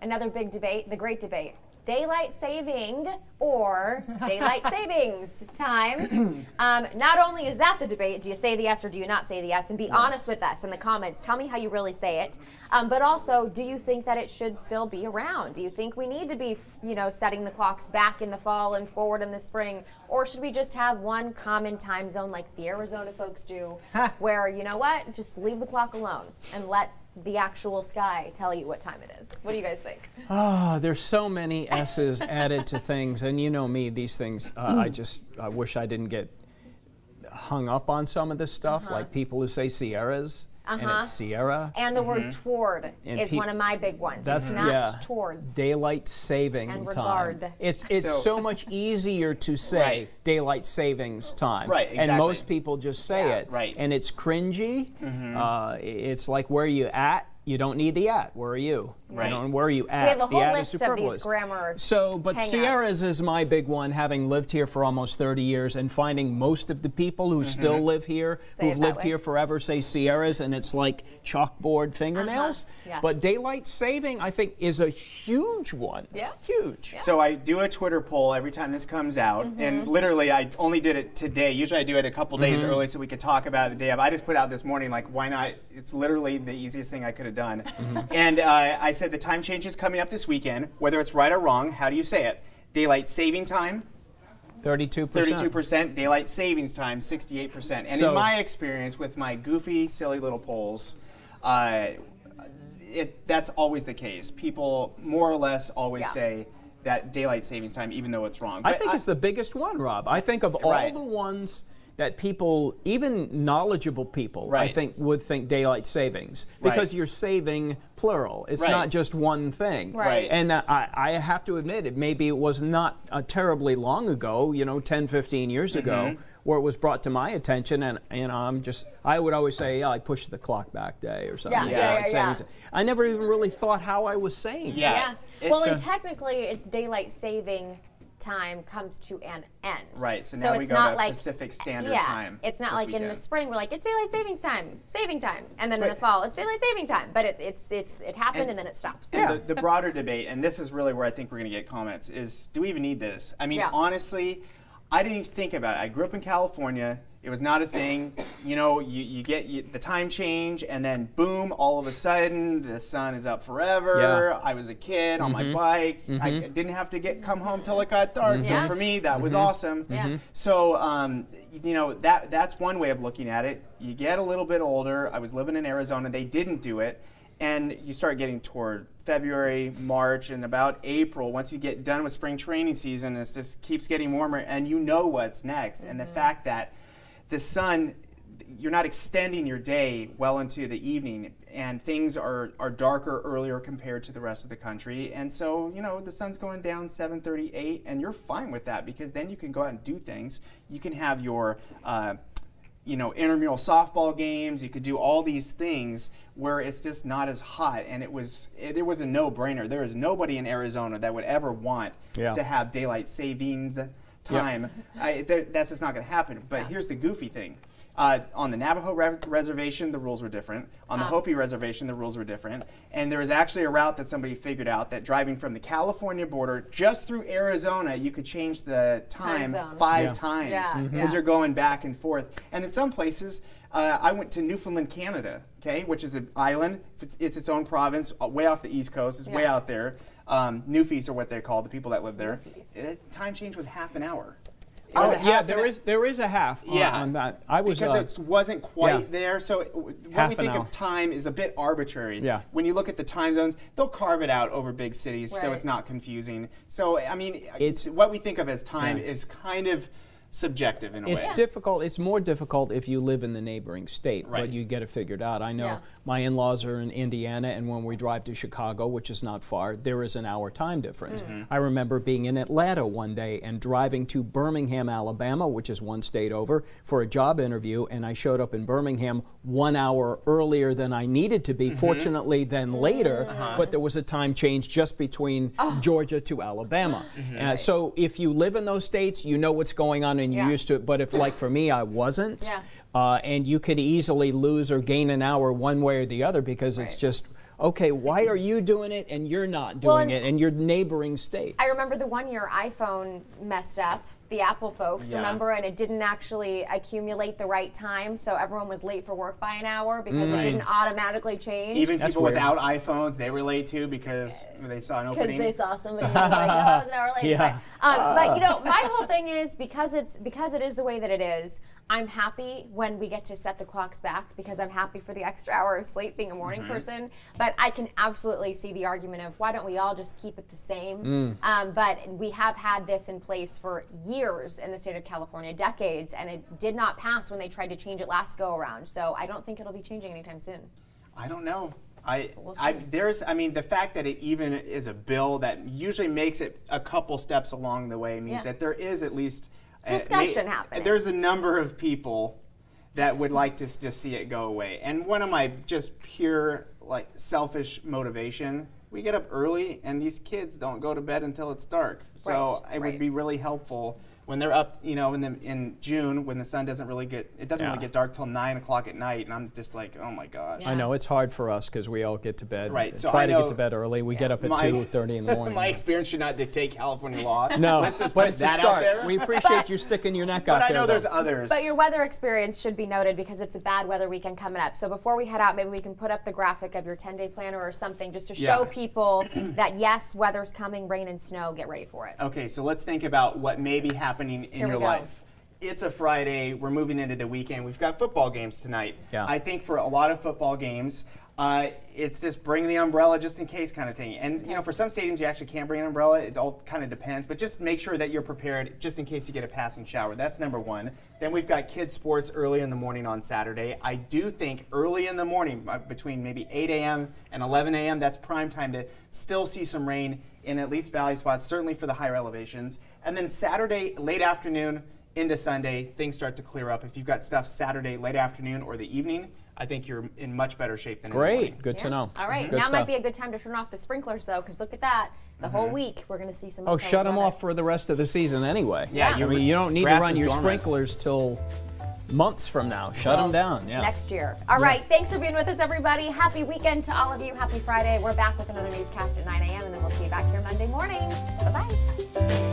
Another big debate, the great debate. Daylight saving or daylight savings time. Not only is that the debate, do you say the yes or do you not say the yes? And be honest with us in the comments. Tell me how you really say it. But also, do you think that it should still be around? Do you think we need to be, setting the clocks back in the fall and forward in the spring? Or should we just have one common time zone like the Arizona folks do, where, you know what, just leave the clock alone and let the actual sky tell you what time it is? What do you guys think? Oh, there's so many S's added to things, and you know me, these things, I wish I didn't get hung up on some of this stuff, like people who say Sierras, and it's Sierra. And the word toward is one of my big ones. That's it's not towards. Daylight saving and time. Regard. It's so much easier to say daylight savings time. Right, exactly. And most people just say it. Right. And it's cringy. It's like, where are you at? You don't need the at. Where are you? Right. Where are you at? We have a whole the list of these grammar but Sierras is my big one, having lived here for almost 30 years and finding most of the people who still live here, who've lived here forever, say Sierras, and it's like chalkboard fingernails. But daylight saving, I think, is a huge one. Yeah. Huge. Yeah. So I do a Twitter poll every time this comes out, and literally I only did it today. Usually I do it a couple days early so we could talk about it the day of. I just put out this morning, like, why not? It's literally the easiest thing I could have done. And I said the time change is coming up this weekend. Whether it's right or wrong, how do you say it? Daylight saving time? 32%. 32%. Daylight savings time, 68%. And in my experience with my goofy, silly little polls, that's always the case. People more or less always say that daylight savings time, even though it's wrong. I think it's the biggest one, Rob. I think of all the ones that people, even knowledgeable people, I think would think daylight savings, because you're saving plural. It's not just one thing. And I have to admit, maybe it was not terribly long ago, 10, 15 years ago, where it was brought to my attention, and I would always say, I pushed the clock back day or something. I never even really thought how I was saying. Well, and technically, it's daylight saving time comes to an end. Right, so now we go to Pacific Standard Time. It's not like in the spring we're like, it's daylight savings time, saving time, and then in the fall it's daylight saving time. But it happened and then it stops. And the broader debate, and this is really where I think we're going to get comments, is do we even need this? I mean, honestly, I didn't even think about it. I grew up in California. It was not a thing. You get the time change, and then boom, all of a sudden, the sun is up forever. I was a kid on my bike. I didn't have to come home till it got dark. So for me, that was awesome. So, that's one way of looking at it. You get a little bit older. I was living in Arizona. They didn't do it. And you start getting toward February, March, and about April. Once you get done with spring training season, it just keeps getting warmer, and you know what's next. And the fact that the sun, you're not extending your day well into the evening, and things are darker earlier compared to the rest of the country. And so, the sun's going down 7:38, and you're fine with that, because then you can go out and do things. You can have your intramural softball games. You could do all these things where it's just not as hot, and it was a no-brainer. There is nobody in Arizona that would ever want to have daylight savings time. That's just not going to happen. But here's the goofy thing. On the Navajo reservation, the rules were different. On the Hopi reservation, the rules were different. And there was actually a route that somebody figured out that driving from the California border just through Arizona, you could change the time 5 times because you're going back and forth. And in some places, I went to Newfoundland, Canada, which is an island. It's its own province, way off the East Coast. It's way out there. Newfies are what they're called, the people that live there. Time change was half an hour. There is a half on that. Because it wasn't quite there. So when we think of time is a bit arbitrary. When you look at the time zones, they'll carve it out over big cities so it's not confusing. So, I mean, what we think of as time is kind of subjective in a way. It's difficult. It's more difficult if you live in the neighboring state, but you get it figured out. I know my in-laws are in Indiana, and when we drive to Chicago, which is not far, there is an hour time difference. I remember being in Atlanta one day and driving to Birmingham, Alabama, which is one state over, for a job interview, and I showed up in Birmingham 1 hour earlier than I needed to be, fortunately then later, but there was a time change just between Georgia to Alabama. So if you live in those states, you know what's going on and you're used to it, but if, like for me, I wasn't, and you could easily lose or gain an hour one way or the other because it's just okay, why are you doing it and you're not doing it in your neighboring states? I remember the one year iPhone messed up, the Apple folks, remember, and it didn't actually accumulate the right time, so everyone was late for work by an hour because it didn't automatically change. Even people without iPhones, they were late too because they saw an opening. Because they saw somebody who was like, oh, I was an hour late. Yeah. But you know, my whole thing is because it is the way that it is, I'm happy when we get to set the clocks back because I'm happy for the extra hour of sleep being a morning person. But I can absolutely see the argument of why don't we all just keep it the same? But we have had this in place for years in the state of California, decades, and it did not pass when they tried to change it last go around. So I don't think it'll be changing anytime soon. I don't know. The fact that it even is a bill that usually makes it a couple steps along the way means that there is at least discussion happening. There's a number of people that would like to just see it go away. And one of my just pure like selfish motivation, we get up early and these kids don't go to bed until it's dark. So it would be really helpful when they're up, you know, in June when the sun doesn't really get really get dark till 9 o'clock at night, and I'm just like, oh my gosh. I know it's hard for us because we all get to bed. Right. So try to get to bed early. We get up at 2:30 in the morning. My experience should not dictate California law. No, let's just but put it's that a start. out there. We appreciate you sticking your neck out there. But I know there's others. But your weather experience should be noted because it's a bad weather weekend coming up. So before we head out, maybe we can put up the graphic of your 10-day planner or something just to show people that yes, weather's coming, rain and snow. Get ready for it. Okay, so let's think about what may be happening in your life. It's a Friday. We're moving into the weekend. We've got football games tonight. Yeah. I think for a lot of football games, it's just bring the umbrella just in case kind of thing. And you know, for some stadiums, you actually can bring an umbrella. It all kind of depends, but just make sure that you're prepared just in case you get a passing shower. That's number one. Then we've got kids sports early in the morning on Saturday. I do think early in the morning, between maybe 8 a.m. and 11 a.m., that's prime time to still see some rain in at least valley spots, certainly for the higher elevations. And then Saturday, late afternoon, into Sunday, things start to clear up. If you've got stuff Saturday late afternoon or the evening, I think you're in much better shape than in the morning. Good to know. All right, Good now stuff. might be a good time to turn off the sprinklers though, because look at that. The whole week we're going to see some. Oh, shut them off for the rest of the season anyway. Yeah, I mean, you don't need to grass run is your dormant. sprinklers till months from now. Shut them down. Yeah. Next year. All right, thanks for being with us, everybody. Happy weekend to all of you. Happy Friday. We're back with another newscast at 9 a.m. and then we'll see you back here Monday morning. Bye-bye.